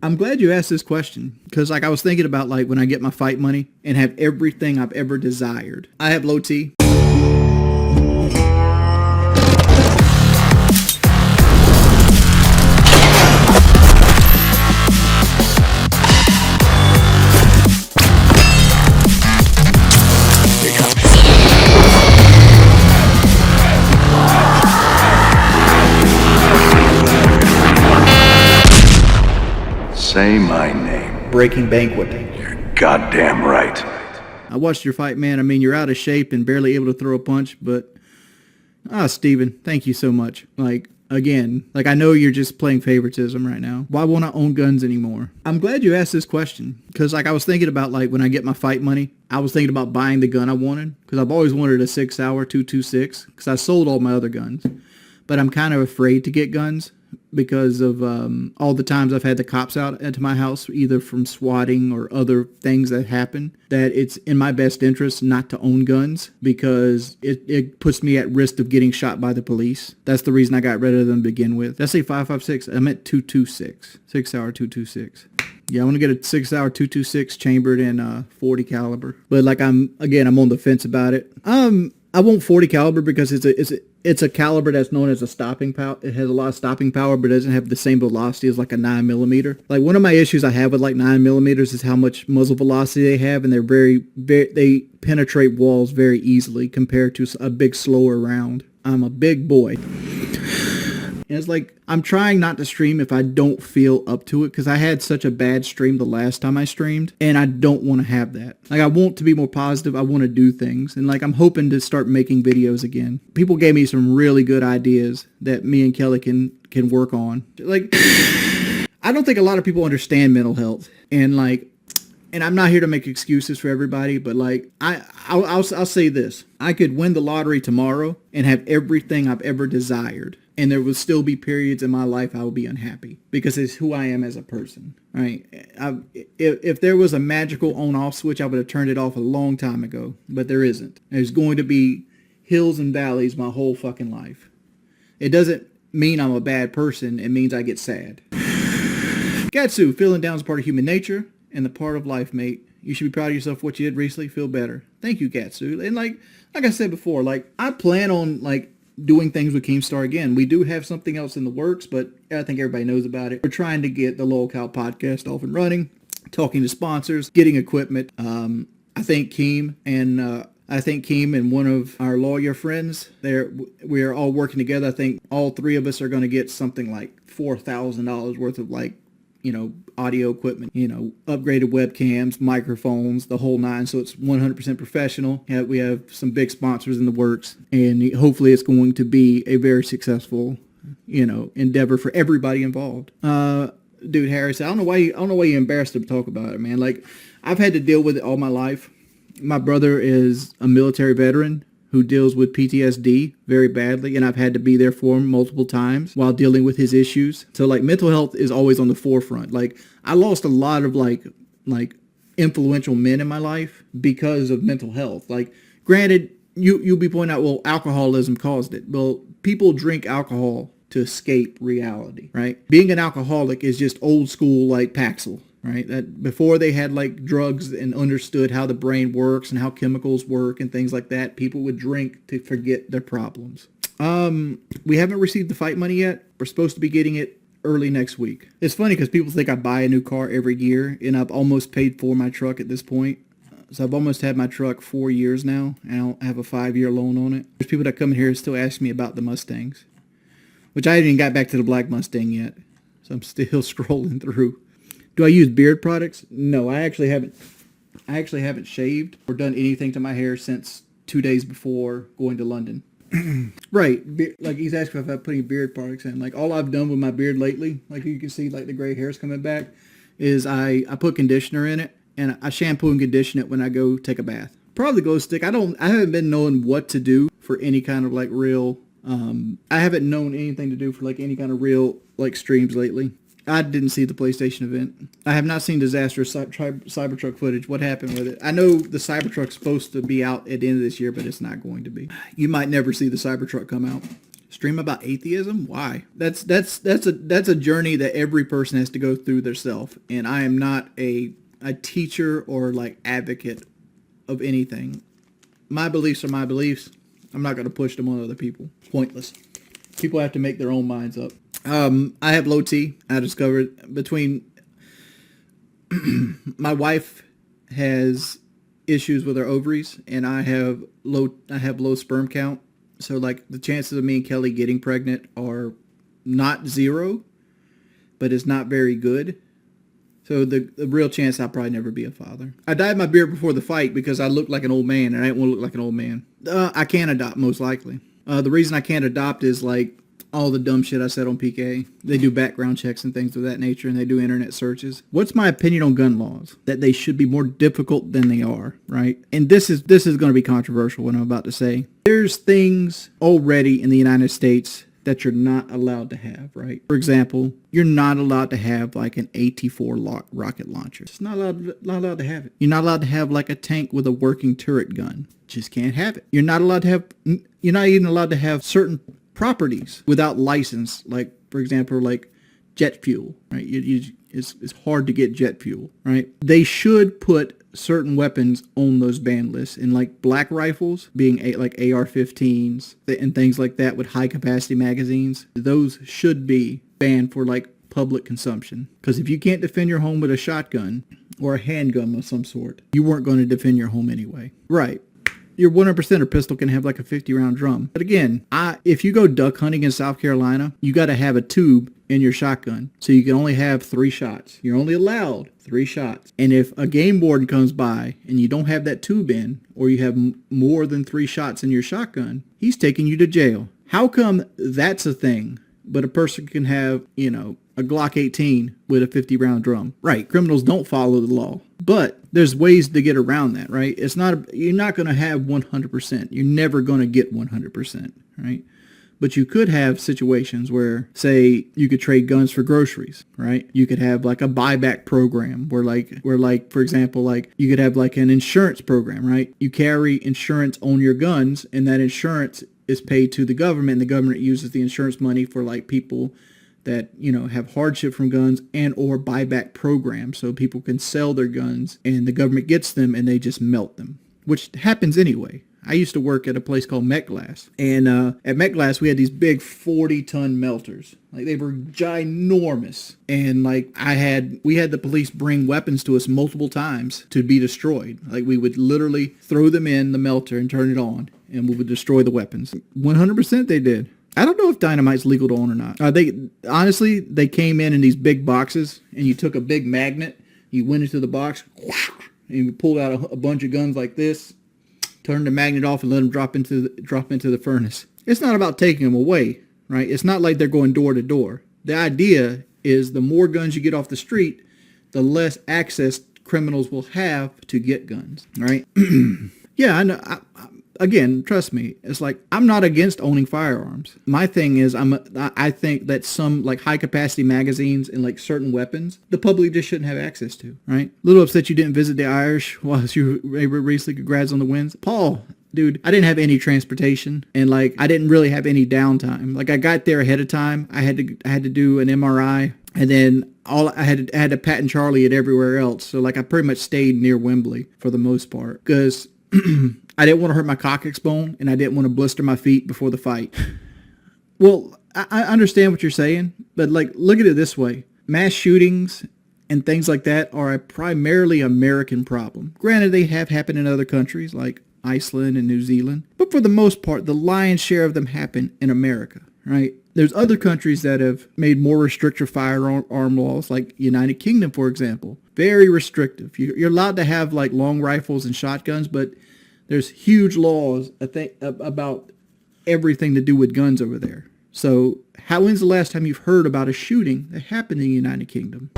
I'm glad you asked this question because like I was thinking about like when I get my fight money and have everything I've ever desired. I have low T. Say my name. Breaking Banquet. You're goddamn right. I watched your fight, man. I mean, you're out of shape and barely able to throw a punch, but Steven, thank you so much. Like, again, like I know you're just playing favoritism right now. Why won't I own guns anymore? I'm glad you asked this question because like I was thinking about like when I get my fight money, I was thinking about buying the gun I wanted because I've always wanted a 6-hour 226 because I sold all my other guns, but I'm kind of afraid to get guns because of all the times I've had the cops out into my house, either from swatting or other things that happen, that it's in my best interest not to own guns because it puts me at risk of getting shot by the police. That's the reason I got rid of them to begin with. Did I say 5.56? I meant 226. 6-hour 226. Yeah, I want to get a 6-hour 226 chambered in 40 caliber. But like I'm on the fence about it. I want 40 caliber because it's a caliber that's known as a stopping power. It has a lot of stopping power, but it doesn't have the same velocity as like a 9mm. Like one of my issues I have with like 9mm is how much muzzle velocity they have, and they're they penetrate walls very easily compared to a big slower round. I'm a big boy. And it's like, I'm trying not to stream if I don't feel up to it because I had such a bad stream the last time I streamed and I don't want to have that. Like I want to be more positive. I want to do things. And like I'm hoping to start making videos again. People gave me some really good ideas that me and Kelly can work on. Like, I don't think a lot of people understand mental health. And I'm not here to make excuses for everybody, but like I'll say this. I could win the lottery tomorrow and have everything I've ever desired. And there will still be periods in my life I will be unhappy because it's who I am as a person, right? If there was a magical on-off switch, I would have turned it off a long time ago, but there isn't. There's going to be hills and valleys my whole fucking life. It doesn't mean I'm a bad person. It means I get sad. Gatsu, feeling down is part of human nature and the part of life, mate. You should be proud of yourself for what you did recently. Feel better. Thank you, Gatsu. And like I said before, like I plan on like doing things with Keemstar again. We do have something else in the works, but I think everybody knows about it. We're trying to get the Lol Cow podcast off and running, talking to sponsors, getting equipment. I think Keem and one of our lawyer friends, we are all working together. I think all three of us are going to get something like $4,000 worth of like, audio equipment, upgraded webcams, microphones, the whole nine. So it's 100% professional. We have some big sponsors in the works, and hopefully it's going to be a very successful, endeavor for everybody involved. Dude, Harris, I don't know why you're embarrassed to talk about it, man. Like, I've had to deal with it all my life. My brother is a military veteran who deals with PTSD very badly, and I've had to be there for him multiple times while dealing with his issues. So like mental health is always on the forefront. Like I lost a lot of like influential men in my life because of mental health. Like granted, you'll be pointing out, well, alcoholism caused it. Well, people drink alcohol to escape reality, right? Being an alcoholic is just old school like Paxil. Right, that before they had like drugs and understood how the brain works and how chemicals work and things like that, people would drink to forget their problems. We haven't received the fight money yet. We're supposed to be getting it early next week. It's funny because people think I buy a new car every year, and I've almost paid for my truck at this point. So I've almost had my truck 4 years now, and I have a 5-year loan on it. There's people that come in here and still ask me about the Mustangs, which I haven't even got back to the black Mustang yet. So I'm still scrolling through. Do I use beard products? No, I actually haven't shaved or done anything to my hair since 2 days before going to London. Right. Like he's asking if I put any beard products in. Like all I've done with my beard lately, like you can see like the gray hair's coming back, is I put conditioner in it and I shampoo and condition it when I go take a bath. Probably glow stick. I haven't been knowing what to do for any kind of like real, I haven't known anything to do for like any kind of real like streams lately. I didn't see the PlayStation event. I have not seen disastrous Cybertruck footage. What happened with it? I know the Cybertruck's supposed to be out at the end of this year, but it's not going to be. You might never see the Cybertruck come out. Stream about atheism? Why? That's a journey that every person has to go through themselves. And I am not a teacher or like advocate of anything. My beliefs are my beliefs. I'm not going to push them on other people. Pointless. People have to make their own minds up. I have low T. I discovered between my wife has issues with her ovaries, and I have low sperm count. So like the chances of me and Kelly getting pregnant are not zero, but it's not very good. So the real chance I'll probably never be a father. I dyed my beard before the fight because I looked like an old man, and I didn't want to look like an old man. I can't adopt, most likely. The reason I can't adopt is like all the dumb shit I said on PK. They do background checks and things of that nature, and they do internet searches. What's my opinion on gun laws? That they should be more difficult than they are, right? And this is going to be controversial, what I'm about to say. There's things already in the United States that you're not allowed to have, right? For example, you're not allowed to have like an AT-4 rocket launcher. It's not allowed to have it. You're not allowed to have like a tank with a working turret gun. Just can't have it. You're not even allowed to have certain properties without license, like for example, like jet fuel, right? It's hard to get jet fuel, right? They should put certain weapons on those ban lists, and like black rifles being like AR-15s and things like that with high capacity magazines. Those should be banned for like public consumption, because if you can't defend your home with a shotgun or a handgun of some sort, you weren't going to defend your home anyway, right? Your 100% pistol can have like a 50-round drum. But again, if you go duck hunting in South Carolina, you got to have a tube in your shotgun. So you can only have 3 shots. You're only allowed 3 shots. And if a game warden comes by and you don't have that tube in, or you have more than 3 shots in your shotgun, he's taking you to jail. How come that's a thing, but a person can have, a Glock 18 with a 50-round drum? Right, criminals don't follow the law. But there's ways to get around that, right? You're not going to have 100%. You're never going to get 100%, right? But you could have situations where, say, you could trade guns for groceries, right? You could have like a buyback program where for example, like you could have like an insurance program, right? You carry insurance on your guns, and that insurance is paid to the government, and the government uses the insurance money for like people that, have hardship from guns and or buyback programs, so people can sell their guns and the government gets them and they just melt them, which happens anyway. I used to work at a place called MetGlass, and at MetGlass we had these big 40-ton melters. Like they were ginormous, and like we had the police bring weapons to us multiple times to be destroyed. Like we would literally throw them in the melter and turn it on, and we would destroy the weapons. 100% they did. I don't know if dynamite's legal to own or not. They came in these big boxes, and you took a big magnet, you went into the box, and you pulled out a bunch of guns like this, turned the magnet off, and let them drop into the furnace. It's not about taking them away, right? It's not like they're going door to door. The idea is the more guns you get off the street, the less access criminals will have to get guns, right? Yeah, I know. Again, trust me, it's like I'm not against owning firearms. My thing is I think that some like high capacity magazines and like certain weapons, the public just shouldn't have access to, right? A little upset you didn't visit the Irish whilst you were recently. Congrats on the wins. Paul, dude, I didn't have any transportation, and like I didn't really have any downtime. Like I got there ahead of time. I had to do an MRI, and then I had to patent Charlie it everywhere else. So like I pretty much stayed near Wembley for the most part, because I didn't want to hurt my coccyx bone, and I didn't want to blister my feet before the fight. Well, I understand what you're saying, but like, look at it this way. Mass shootings and things like that are a primarily American problem. Granted, they have happened in other countries like Iceland and New Zealand, but for the most part, the lion's share of them happen in America, right? There's other countries that have made more restrictive firearm laws, like United Kingdom, for example. Very restrictive. You're allowed to have like long rifles and shotguns, but there's huge laws about everything to do with guns over there. So when's the last time you've heard about a shooting that happened in the United Kingdom?